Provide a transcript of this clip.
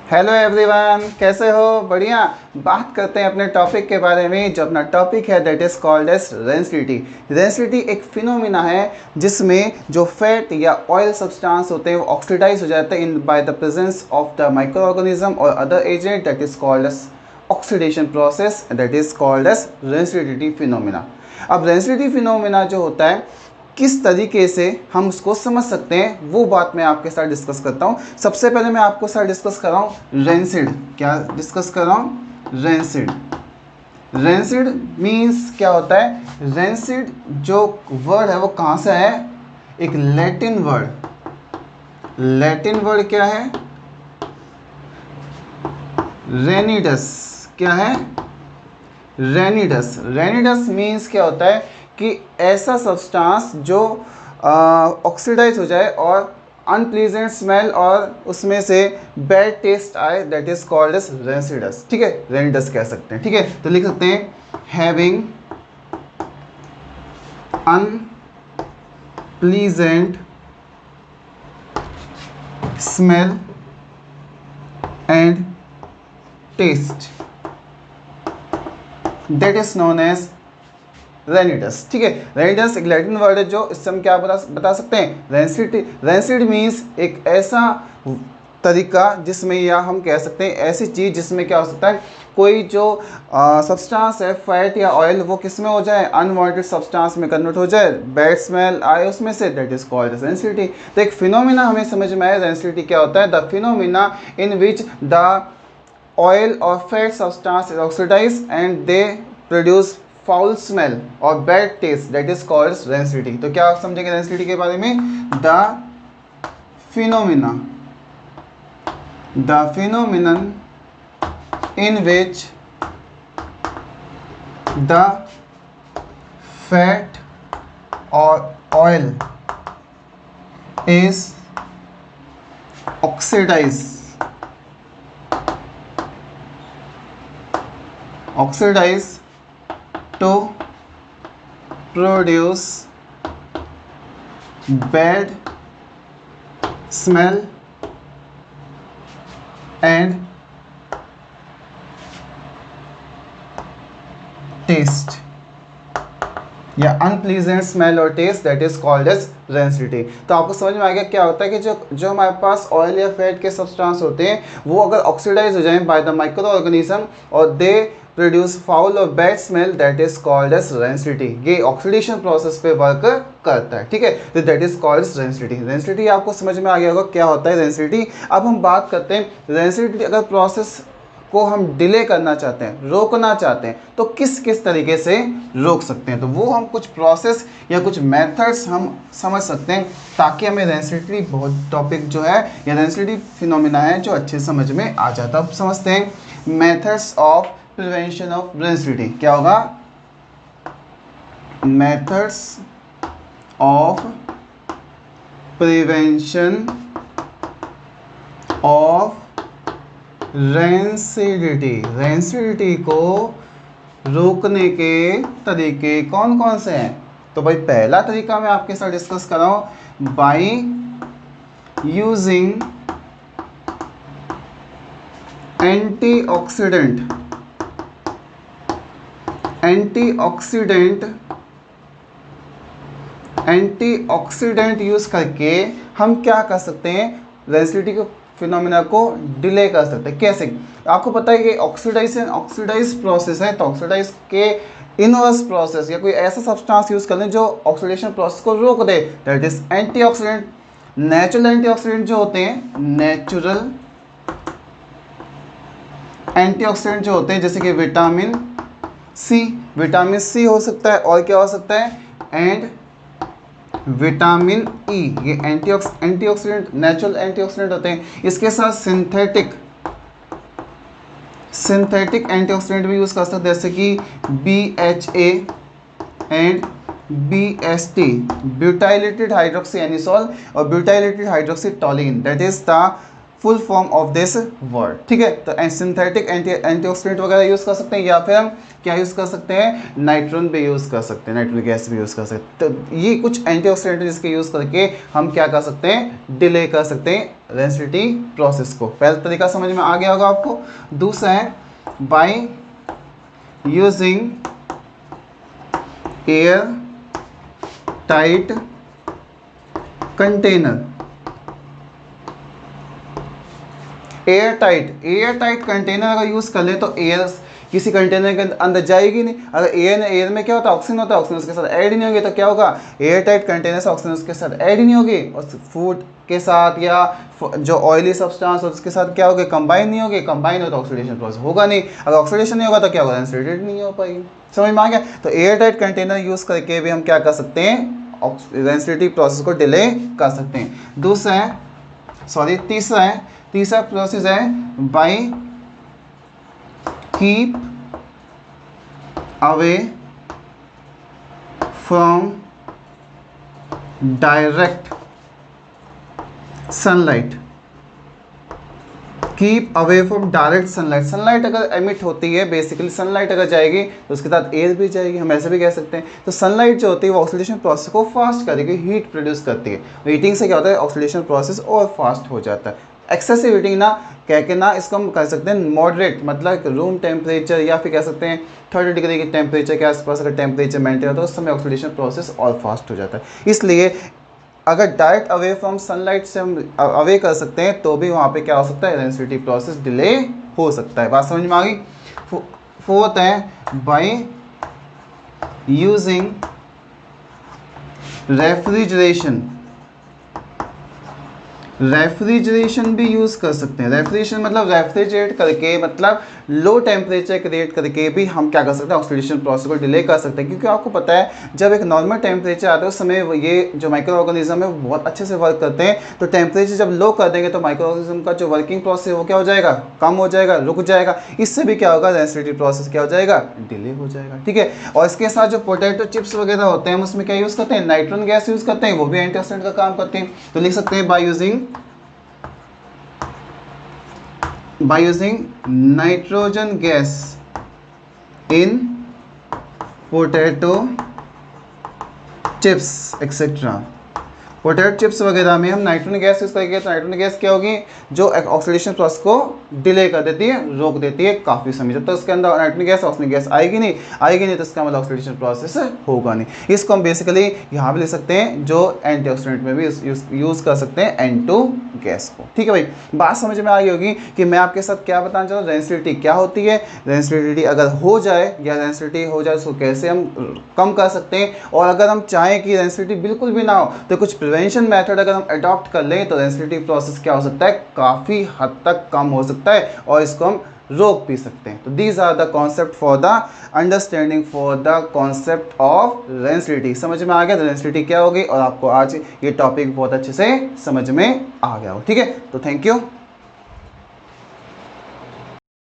Hello everyone, कैसे हो? बढ़िया। बात करते हैं अपने टॉपिक के बारे में। जो अपना टॉपिक है that is called as rancidity. Rancidity एक फिनोमिना है जिसमें जो फैट या ऑयल सब्सटेंस होते हैं वो ऑक्सीडाइज हो जाते हैं in by the presence of the micro organism और other agent that is called as oxidation process that is called as rancidity phenomena. अब रेंसिडिटी फिनोमिना जो होता है किस तरीके से हम उसको समझ सकते हैं वो बात मैं आपके साथ डिस्कस करता हूँ। सबसे पहले मैं आपको साथ डिस्कस कर रहा हूँ रेंसिड। क्या डिस्कस कर रहा हूँ? रेंसिड। रेंसिड मीन्स क्या होता है? रेंसिड जो वर्ड है वो कहाँ से है? एक लैटिन वर्ड। लैटिन वर्ड क्या है? रेनिडस। क्या है? रेनिडस। रेनिडस मीन्स क्या होता है कि ऐसा सब्सटेंस जो ऑक्सीडाइज हो जाए और अनप्लीजेंट स्मेल और उसमें से बैड टेस्ट आए, दैट इज कॉल्ड एज रेंसिडस। ठीक है, रेनिडस कह सकते हैं। ठीक है, तो लिख सकते हैं having unpleasant smell and taste, that is known as rancid. ठीक है, रेनिडस एक लैटिन वर्ड है जो इससे हम क्या बता सकते हैं? रेंसिड। रेंसिड मीन्स एक ऐसा तरीका जिसमें, या हम कह सकते हैं ऐसी चीज़ जिसमें क्या हो सकता है, कोई जो सब्सटेंस है फैट या ऑयल वो किस में हो जाए? अनवांटेड सब्सटेंस में कन्वर्ट हो जाए, बैड स्मेल आए उसमें से, दैट इज कॉल्ड रेंसिडिटी। तो एक फिनोमिना हमें समझ में आया रेंसिडिटी क्या होता है। The phenomena in which the oil or fat substance is oxidized and they produce foul smell or bad taste, that is called rancidity। तो क्या आप समझेंगे rancidity के बारे में? the phenomenon in which the fat or oil is oxidized to produce bad smell and taste, या unpleasant smell और taste, that is called as rancidity. तो आपको समझ में आ गया क्या होता है कि जो हमारे पास ऑयल या फैट के सब्सटेंस होते हैं वो अगर ऑक्सीडाइज हो जाए बाय द माइक्रो ऑर्गेनिज्म और दे प्रोड्यूस फाउल और bad smell, that is called as rancidity. ये ऑक्सीडेशन प्रोसेस पे वर्क करता है। ठीक है, तो that is called rancidity. Rancidity आपको समझ में आ गया होगा क्या होता है रेंसिडिटी। अब हम बात करते हैं रेंसिडिटी अगर प्रोसेस को हम डिले करना चाहते हैं, रोकना चाहते हैं, तो किस किस तरीके से रोक सकते हैं। तो वो हम कुछ प्रोसेस या कुछ मेथड्स हम समझ सकते हैं ताकि हमें रेंसिडिटी बहुत टॉपिक जो है या रेंसिडिटी फिनोमिना है जो अच्छे समझ में आ जाता है। अब समझते हैं methods of prevention of rancidity. क्या होगा? Methods of prevention of rancidity. Rancidity को रोकने के तरीके कौन कौन से हैं? तो भाई पहला तरीका मैं आपके साथ डिस्कस कर रहा हूं, by using antioxidant. Antioxidant use करके हम क्या कर सकते हैं? रेंसिडिटी को फिनोमिना को डिले कर सकते हैं। कैसे? आपको पता है कि ऑक्सीडाइज प्रोसेस है, तो ऑक्सीडाइज के इनवर्स प्रोसेस या कोई ऐसा सब्सटेंस यूज कर लें जो ऑक्सीडेशन प्रोसेस को रोक दे, that is antioxidant. Natural antioxidant जो होते हैं, नेचुरल एंटीऑक्सीडेंट जो होते हैं जैसे कि विटामिन सी हो सकता है, और क्या हो सकता है? एंड विटामिन ई, ये एंटीऑक्सीडेंट नेचुरल एंटीऑक्सीडेंट होते हैं। इसके साथ सिंथेटिक एंटीऑक्सीडेंट भी यूज कर सकते हैं जैसे कि BHA and BST, butylated hydroxy anisole और butylated hydroxy toluene, that is the full form of this word, ठीक है। तो सिंथेटिक एंटीऑक्सीडेंट वगैरह यूज़ कर सकते हैं, या फिर हम क्या यूज़ कर सकते हैं, नाइट्रोजन भी यूज़ कर सकते हैं, नाइट्रोजन गैस भी यूज़ कर सकते हैं। तो ये कुछ एंटीऑक्सीडेंट जिसके यूज़ करके हम क्या कर सकते हैं, डिले कर सकते हैं रेंसिडिटी प्रोसेस को। पहला तरीका समझ में आ गया होगा आपको। दूसरा है by using air tight container. Air tight container अगर यूज़ कर ले तो एयर किसी कंटेनर के अंदर जाएगी नहीं। अगर एयर में क्या होता है, ऑक्सीजन होता है, ऑक्सीजन उसके साथ ऐड ही नहीं होगी, तो क्या होगा, एयर टाइट कंटेनर से ऑक्सीजन उसके साथ ऐड ही नहीं होगी, और फूड के साथ या जो ऑयली सब्सटेंस हो उसके साथ क्या होगा, कंबाइन नहीं होगी। कंबाइन हो तो ऑक्सीडेशन प्रोसेस होगा नहीं, अगर ऑक्सीडेशन नहीं होगा तो क्या होगा, रेंसिडिटी नहीं हो पाएगी। समझ में आ गया। तो एयर टाइट कंटेनर यूज़ करके भी हम क्या कर सकते हैं, रेंसिडिटी प्रोसेस को डिले कर सकते हैं। तीसरा प्रोसेस है by keep away from direct sunlight. Keep away from direct sunlight. Sunlight अगर एमिट होती है, बेसिकली सनलाइट अगर जाएगी तो उसके साथ एयर भी जाएगी, हम ऐसे भी कह सकते हैं। तो सनलाइट जो होती है वो ऑक्सीडेशन प्रोसेस को फास्ट करेगी, हीट प्रोड्यूस करती है। हीटिंग से क्या होता है, ऑक्सीडेशन प्रोसेस और फास्ट हो जाता है। एक्सेसिव हीटिंग ना कह के ना, इसको हम कह सकते हैं मॉडरेट, मतलब रूम टेम्परेचर या फिर कह सकते हैं 30 डिग्री के टेम्परेचर के आसपास अगर टेम्परेचर मेंटेन होता है उस समय ऑक्सीडेशन प्रोसेस और फास्ट हो जाता है। इसलिए अगर डायरेक्ट अवे फ्रॉम सनलाइट से हम अवे कर सकते हैं तो भी वहाँ पे क्या हो सकता है, रेंसिडिटी प्रोसेस डिले हो सकता है। बात समझ में आ गई। फोर्थ है बाय यूजिंग रेफ्रिजरेशन। रेफ्रिजरेशन भी यूज़ कर सकते हैं। रेफ्रिजरेशन मतलब रेफ्रिजरेट करके, मतलब लो टेम्परेचर क्रिएट करके भी हम क्या कर सकते हैं, ऑक्सीडेशन प्रोसेस को डिले कर सकते हैं। क्योंकि आपको पता है जब एक नॉर्मल टेम्परेचर आता है उस समय ये जो माइक्रो ऑर्गेनिज्म है वो बहुत अच्छे से वर्क करते हैं। तो टेम्परेचर जब लो कर देंगे तो माइक्रो ऑर्गेनिज्म का जो वर्किंग प्रोसेस है वो क्या हो जाएगा, कम हो जाएगा, रुक जाएगा। इससे भी क्या होगा, रेंसिडिटी प्रोसेस क्या हो जाएगा, डिले हो जाएगा, ठीक है। और इसके साथ जो पोटैटो चिप्स वगैरह होते हैं हम उसमें क्या यूज़ करते हैं, नाइट्रोजन गैस यूज़ करते हैं, वो भी एंटीऑक्सीडेंट का काम करते हैं। तो लिख सकते हैं by using nitrogen gas in potato chips etc. Potato chips वगैरह में हम नाइट्रोजन गैस यूज़ करेंगे तो नाइट्रोजन गैस क्या होगी, जो ऑक्सीडेशन प्रोसेस को डिले कर देती है, रोक देती है काफ़ी समय। जब तक उसके अंदर नाइट्रोजन गैस ऑक्सीजन गैस आएगी नहीं तो इसका मतलब ऑक्सीडेशन प्रोसेस होगा नहीं। इसको हम बेसिकली यहाँ पे ले सकते हैं, जो एंटीऑक्सीडेंट में भी यूज़ कर सकते हैं N2 गैस को, ठीक है भाई। बात समझ में आ गई होगी कि मैं आपके साथ क्या बताना चाहता हूँ, रेंसिडिटी क्या होती है, रेंसिडिटी अगर हो जाए या रेंसिडिटी हो जाए उसको कैसे हम कम कर सकते हैं, और अगर हम चाहें कि रेंसिडिटी बिल्कुल भी ना हो तो कुछ प्रिवेंशन मेथड अगर हम अडॉप्ट कर लें तो रेंसिडिटी प्रोसेस क्या हो सकता है, काफ़ी हद तक कम हो सकता है और इसको हम रोक भी सकते हैं। तो these are the concept for the understanding for the concept of rancidity. समझ में आ गया रेंसिडिटी क्या होगी, और आपको आज ये टॉपिक बहुत अच्छे से समझ में आ गया हो, ठीक है। तो थैंक यू।